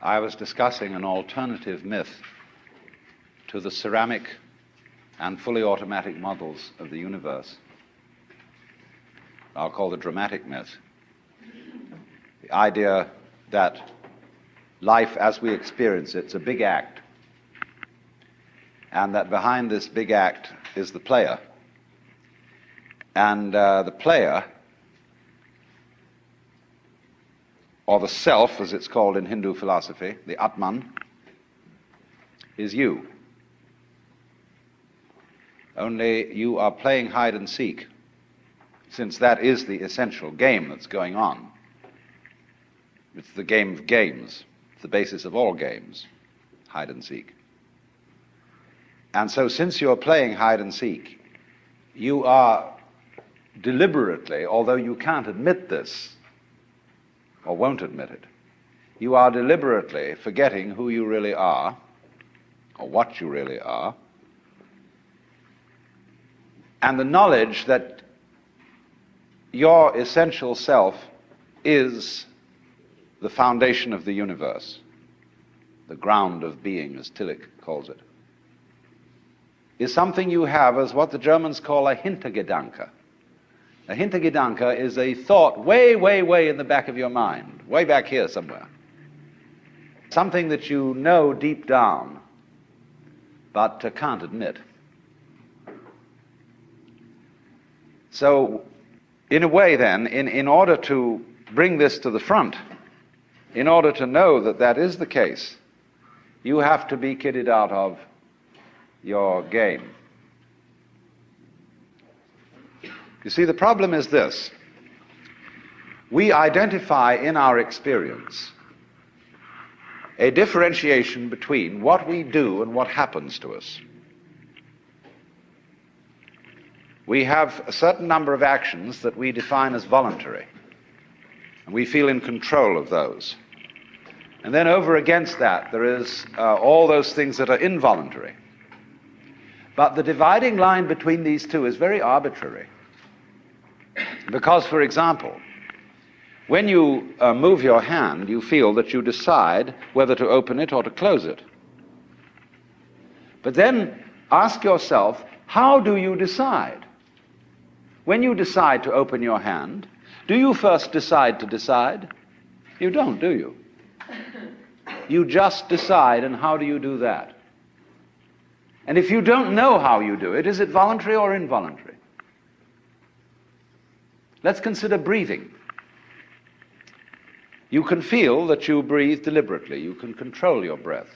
I was discussing an alternative myth to the ceramic and fully automatic models of the universe. I'll call the dramatic myth. The idea that life as we experience it's a big act, and that behind this big act is the player. And the player, or the self, as it's called in Hindu philosophy, the Atman, is you. Only you are playing hide and seek, since that is the essential game that's going on. It's the game of games. It's the basis of all games, hide and seek. And so since you're playing hide and seek, you are deliberately, although you can't admit this, or won't admit it, you are deliberately forgetting who you really are, or what you really are, and the knowledge that your essential self is the foundation of the universe, the ground of being, as Tillich calls it, is something you have as what the Germans call a Hintergedanke. A Hintergedanke is a thought way, way, way in the back of your mind, way back here somewhere. Something that you know deep down, but can't admit. So, in a way then, in order to bring this to the front, in order to know that that is the case, you have to be kidded out of your game. You see, the problem is this. We identify in our experience a differentiation between what we do and what happens to us. We have a certain number of actions that we define as voluntary, and we feel in control of those. And then over against that, there is all those things that are involuntary. But the dividing line between these two is very arbitrary. Because, for example, when you move your hand, you feel that you decide whether to open it or to close it. But then ask yourself, how do you decide? When you decide to open your hand, do you first decide to decide? You don't, do you? You just decide, and how do you do that? And if you don't know how you do it, is it voluntary or involuntary? Let's consider breathing. You can feel that you breathe deliberately. You can control your breath.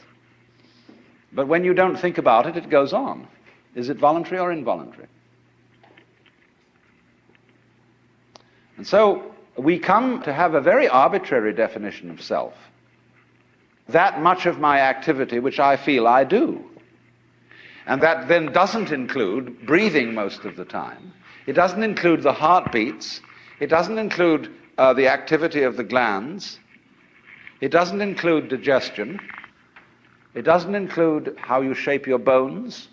But when you don't think about it, it goes on. Is it voluntary or involuntary? And so we come to have a very arbitrary definition of self. That much of my activity which I feel I do. And that then doesn't include breathing most of the time. It doesn't include the heartbeats. It doesn't include the activity of the glands. It doesn't include digestion. It doesn't include how you shape your bones,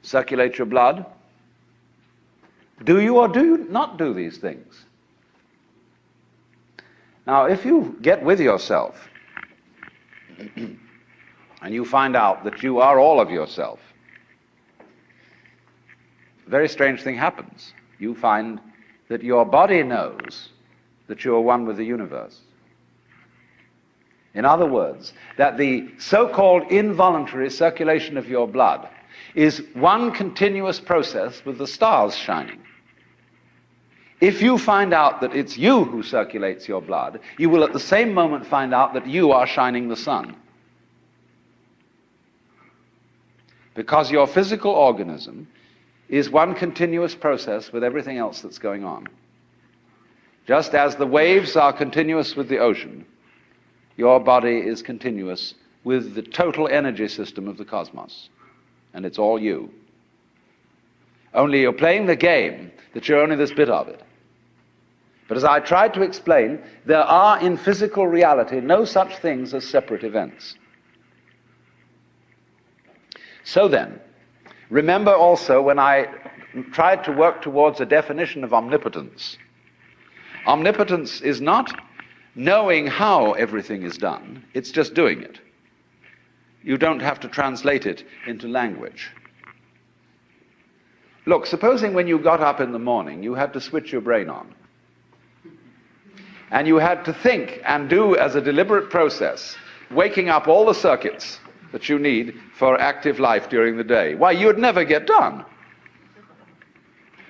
circulate your blood. Do you or do you not do these things? Now, if you get with yourself and you find out that you are all of yourself, a very strange thing happens. You find that your body knows that you are one with the universe. In other words, that the so-called involuntary circulation of your blood is one continuous process with the stars shining. If you find out that it's you who circulates your blood, you will at the same moment find out that you are shining the sun. Because your physical organism is one continuous process with everything else that's going on. Just as the waves are continuous with the ocean, your body is continuous with the total energy system of the cosmos. And it's all you. Only you're playing the game that you're only this bit of it. But as I tried to explain, there are in physical reality no such things as separate events. So then, remember also when I tried to work towards a definition of omnipotence. Omnipotence is not knowing how everything is done. It's just doing it. You don't have to translate it into language. Look, supposing when you got up in the morning, you had to switch your brain on. And you had to think and do as a deliberate process, waking up all the circuits that you need for active life during the day. Why, you'd never get done.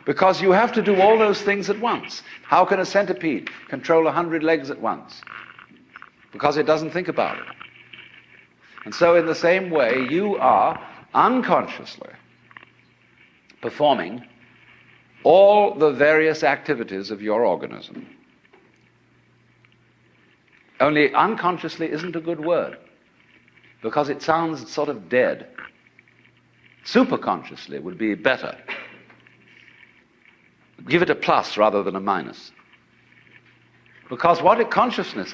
Because you have to do all those things at once. How can a centipede control 100 legs at once? Because it doesn't think about it. And so in the same way, you are unconsciously performing all the various activities of your organism. Only unconsciously isn't a good word, because it sounds sort of dead. Superconsciously would be better. Give it a plus rather than a minus. Because what consciousness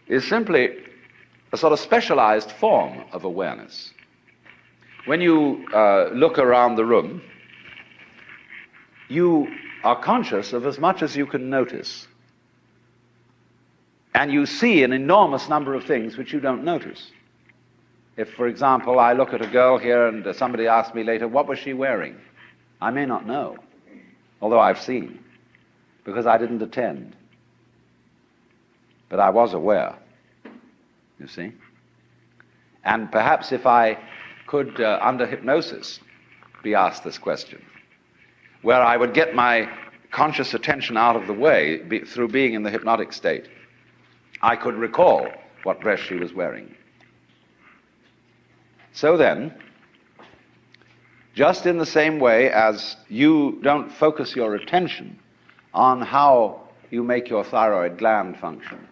is simply a sort of specialized form of awareness. When you look around the room, you are conscious of as much as you can notice. And you see an enormous number of things which you don't notice. If, for example, I look at a girl here and somebody asks me later, what was she wearing? I may not know, although I've seen, because I didn't attend. But I was aware, you see. And perhaps if I could, under hypnosis, be asked this question, where I would get my conscious attention out of the way through being in the hypnotic state, I could recall what dress she was wearing. So then, just in the same way as you don't focus your attention on how you make your thyroid gland function,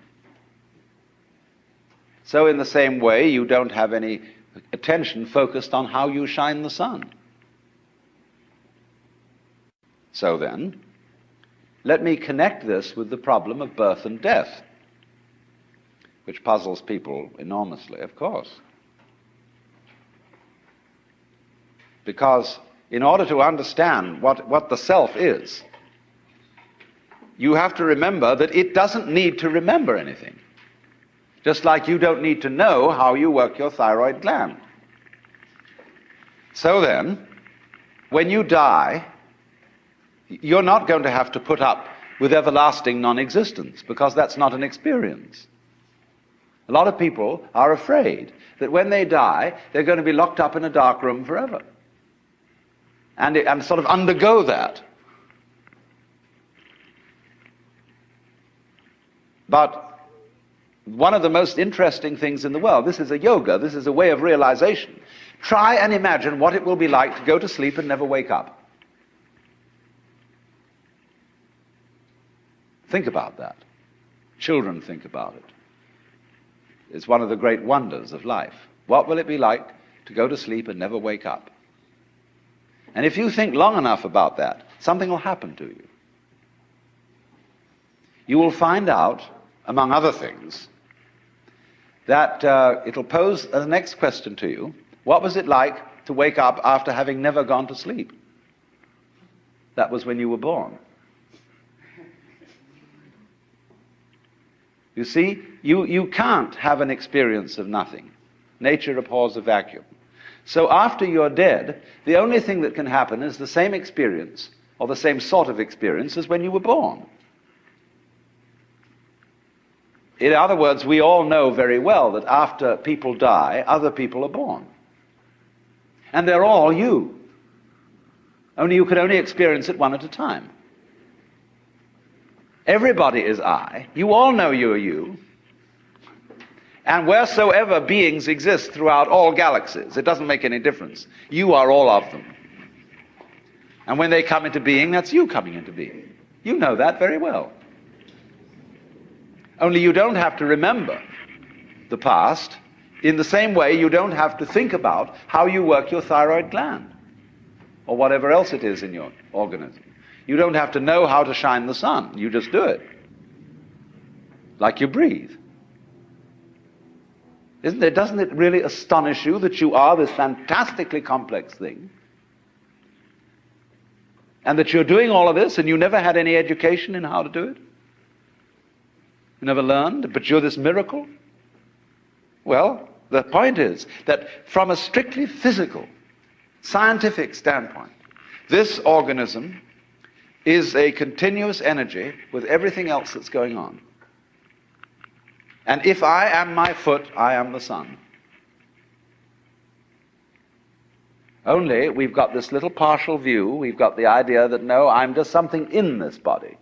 so in the same way you don't have any attention focused on how you shine the sun. So then, let me connect this with the problem of birth and death, which puzzles people enormously, of course. Because in order to understand what the self is, you have to remember that it doesn't need to remember anything. Just like you don't need to know how you work your thyroid gland. So then, when you die, you're not going to have to put up with everlasting non-existence, because that's not an experience. A lot of people are afraid that when they die, they're going to be locked up in a dark room forever. And sort of undergo that. But one of the most interesting things in the world, this is a yoga, this is a way of realization. Try and imagine what it will be like to go to sleep and never wake up. Think about that. Children think about it. It's one of the great wonders of life. What will it be like to go to sleep and never wake up? And if you think long enough about that, something will happen to you. You will find out, among other things, that it'll pose the next question to you. What was it like to wake up after having never gone to sleep? That was when you were born. You see, you can't have an experience of nothing. Nature abhors a vacuum. So after you're dead, the only thing that can happen is the same experience, or the same sort of experience, as when you were born. In other words, we all know very well that after people die, other people are born. And they're all you. Only you can only experience it one at a time. Everybody is I. You all know you are you. And wheresoever beings exist throughout all galaxies, it doesn't make any difference. You are all of them. And when they come into being, that's you coming into being. You know that very well. Only you don't have to remember the past. In the same way, you don't have to think about how you work your thyroid gland or whatever else it is in your organism. You don't have to know how to shine the sun. You just do it. Like you breathe. Doesn't it really astonish you that you are this fantastically complex thing? And that you're doing all of this and you never had any education in how to do it? You never learned, but you're this miracle? Well, the point is that from a strictly physical, scientific standpoint, this organism is a continuous energy with everything else that's going on. And if I am my foot, I am the sun. Only we've got this little partial view, we've got the idea that no, I'm just something in this body,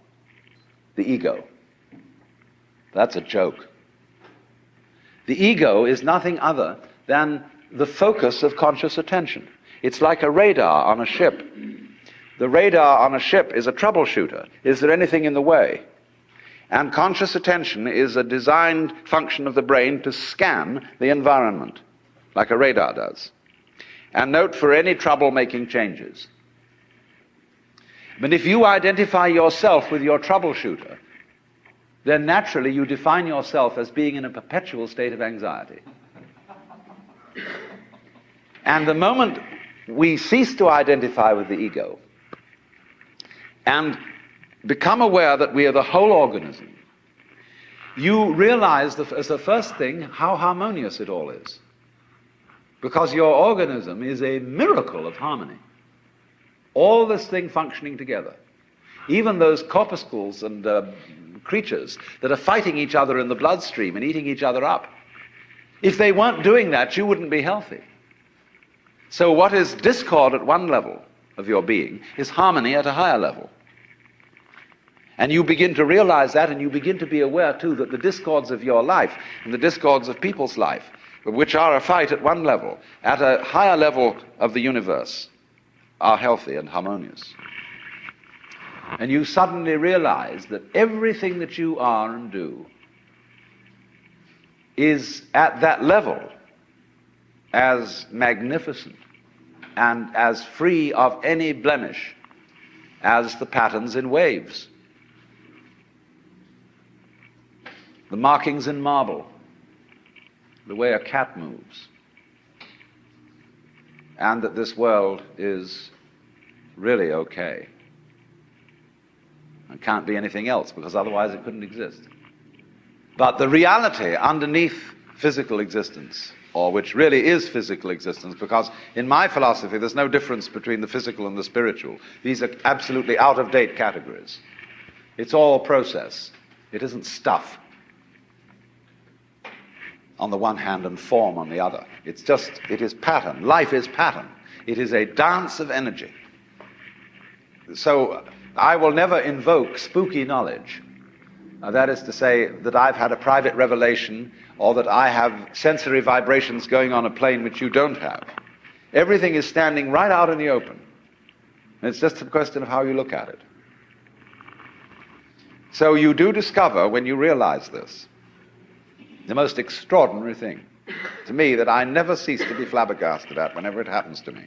the ego. That's a joke. The ego is nothing other than the focus of conscious attention. It's like a radar on a ship. The radar on a ship is a troubleshooter. Is there anything in the way? And conscious attention is a designed function of the brain to scan the environment, like a radar does, and note for any trouble-making changes. But if you identify yourself with your troubleshooter, then naturally you define yourself as being in a perpetual state of anxiety. And the moment we cease to identify with the ego and become aware that we are the whole organism, you realize as the first thing how harmonious it all is. Because your organism is a miracle of harmony. All this thing functioning together. Even those corpuscles and creatures that are fighting each other in the bloodstream and eating each other up. If they weren't doing that, you wouldn't be healthy. So what is discord at one level of your being is harmony at a higher level. And you begin to realize that, and you begin to be aware too that the discords of your life and the discords of people's life, which are a fight at one level, at a higher level of the universe, are healthy and harmonious. And you suddenly realize that everything that you are and do is at that level as magnificent and as free of any blemish as the patterns in waves, the markings in marble, the way a cat moves, and that this world is really okay and can't be anything else, because otherwise it couldn't exist. But the reality underneath physical existence, or which really is physical existence, because in my philosophy there's no difference between the physical and the spiritual. These are absolutely out-of-date categories. It's all process. It isn't stuff on the one hand and form on the other. It is pattern. Life is pattern. It is a dance of energy. So I will never invoke spooky knowledge. That is to say that I've had a private revelation or that I have sensory vibrations going on a plane which you don't have. Everything is standing right out in the open. And it's just a question of how you look at it. So you do discover, when you realize this, the most extraordinary thing to me that I never cease to be flabbergasted at whenever it happens to me.